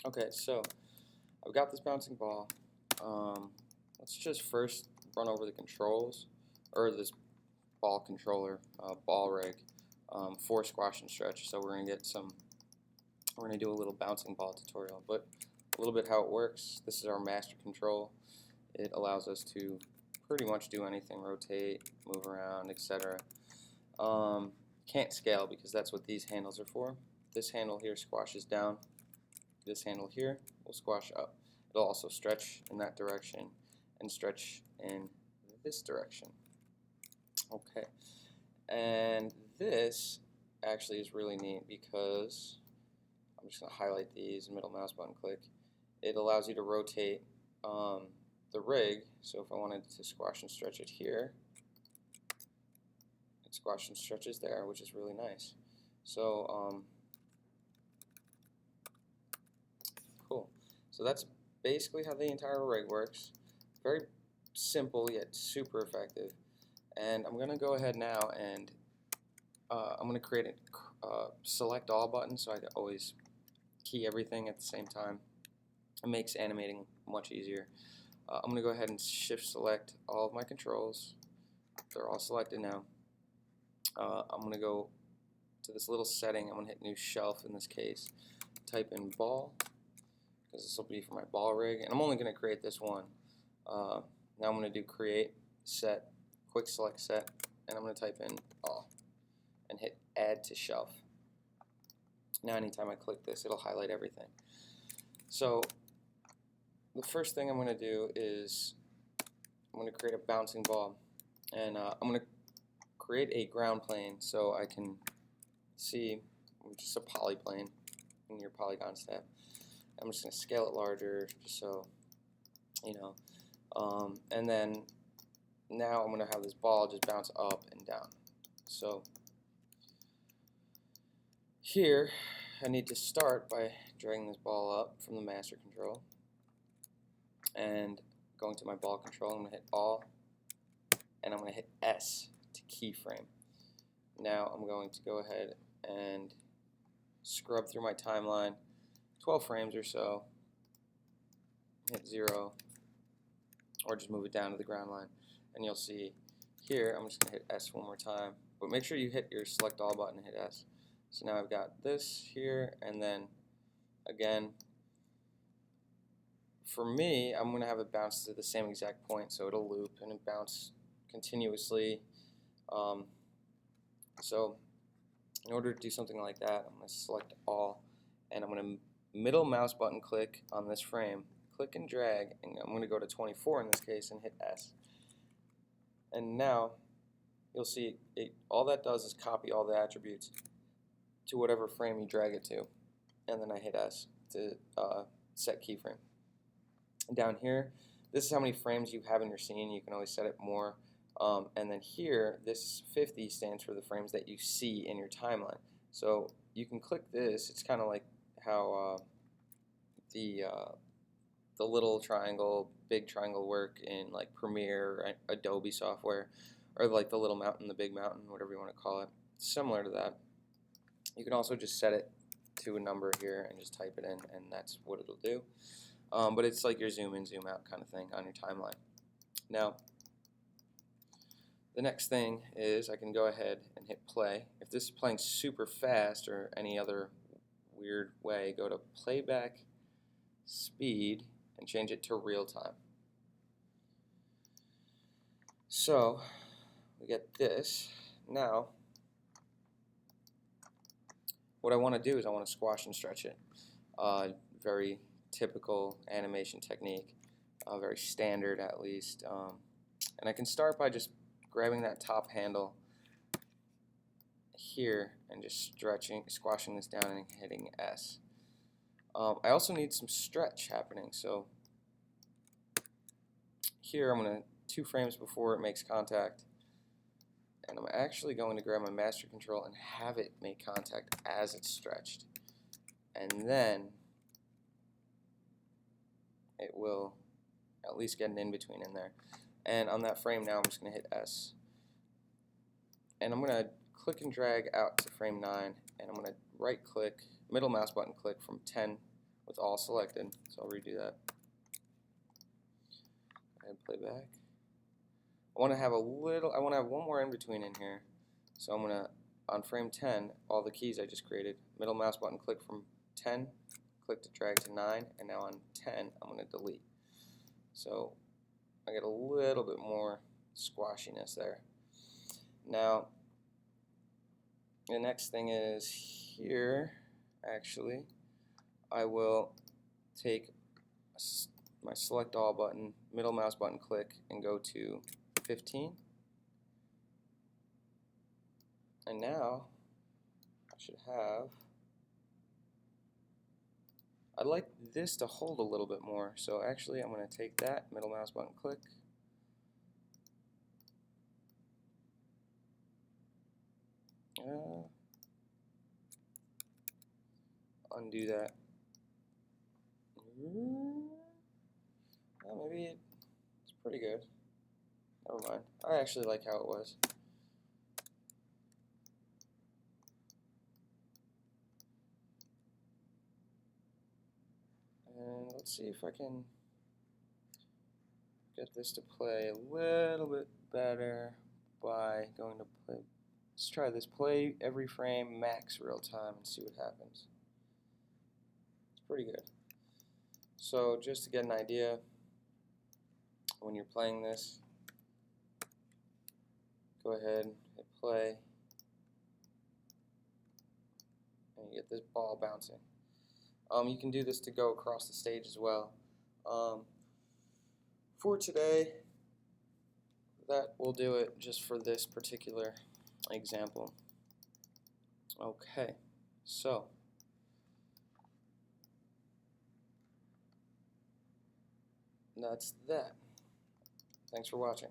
Okay, so I've got this bouncing ball. Let's just first run over the controls, or this ball controller, ball rig, for squash and stretch. So we're gonna do a little bouncing ball tutorial, but a little bit how it works. This is our master control. It allows us to pretty much do anything, rotate, move around, etc. Can't scale because that's what these handles are for. This handle here squashes down. This handle here will squash up. It'll also stretch in that direction and stretch in this direction. Okay, and this actually is really neat because I'm just going to highlight these, middle mouse button click. It allows you to rotate the rig. So if I wanted to squash and stretch it here, it squash and stretches there, which is really nice. So cool. So that's basically how the entire rig works. Very simple yet super effective. And I'm going to go ahead now and I'm going to create a select all button so I can always key everything at the same time. It makes animating much easier. I'm going to go ahead and shift select all of my controls. They're all selected now. I'm going to go to this little setting. I'm going to hit new shelf in this case. Type in ball, because this will be for my ball rig, and I'm only going to create this one. Now I'm going to do create, set, quick select set, and I'm going to type in all and hit add to shelf. Now anytime I click this, it'll highlight everything. So the first thing I'm going to do is I'm going to create a bouncing ball, and I'm going to create a ground plane so I can see just a polyplane in your polygon step. I'm just going to scale it larger just so you know, and then now I'm going to have this ball just bounce up and down. So here I need to start by dragging this ball up from the master control and going to my ball control. I'm going to hit all and I'm going to hit S to keyframe. Now I'm going to go ahead and scrub through my timeline 12 frames or so, hit 0, or just move it down to the ground line, and you'll see here I'm just going to hit S one more time, but make sure you hit your select all button and hit S. So now I've got this here, and then again for me I'm going to have it bounce to the same exact point, so it'll loop and it bounce continuously. So in order to do something like that, I'm going to select all, and I'm going to middle mouse button click on this frame, click and drag, and I'm going to go to 24 in this case and hit S. And now you'll see all that does is copy all the attributes to whatever frame you drag it to, and then I hit S to set keyframe. And down here, this is how many frames you have in your scene. You can always set it more. And then here, this 50 stands for the frames that you see in your timeline. So you can click this. It's kind of like how the little triangle, big triangle work in like Premiere or Adobe software, or like the little mountain, the big mountain, whatever you want to call it. Similar to that. You can also just set it to a number here and just type it in, and that's what it'll do. But it's like your zoom in, zoom out kind of thing on your timeline. Now, the next thing is I can go ahead and hit play. If this is playing super fast or any other weird way, go to playback speed and change it to real time. So we get this. Now what I want to do is I want to squash and stretch it. Very typical animation technique, very standard at least. And I can start by just grabbing that top handle here and just squashing this down and hitting S. I also need some stretch happening, so here I'm going to 2 frames before it makes contact, and I'm actually going to grab my master control and have it make contact as it's stretched, and then it will at least get an in-between in there. And on that frame now I'm just going to hit S, and I'm going to click and drag out to frame 9, and I'm going to right click, middle mouse button click from 10 with all selected. So I'll redo that. And play back. I want to have one more in between in here. So I'm gonna, on frame 10, all the keys I just created, middle mouse button click from 10, click to drag to 9, and now on 10 I'm gonna delete. So I get a little bit more squashiness there. Now the next thing is here, actually, I will take my select all button, middle mouse button click, and go to 15. And now I should have, I'd like this to hold a little bit more. So actually I'm going to take that, middle mouse button click, undo that. Well, maybe it's pretty good. Never mind. I actually like how it was. And let's see if I can get this to play a little bit better by going to play. Let's try this. Play every frame max real time and see what happens. It's pretty good. So just to get an idea, when you're playing this, go ahead, hit play, and you get this ball bouncing. You can do this to go across the stage as well. For today, that will do it just for this particular example. Okay, so that's that. Thanks for watching.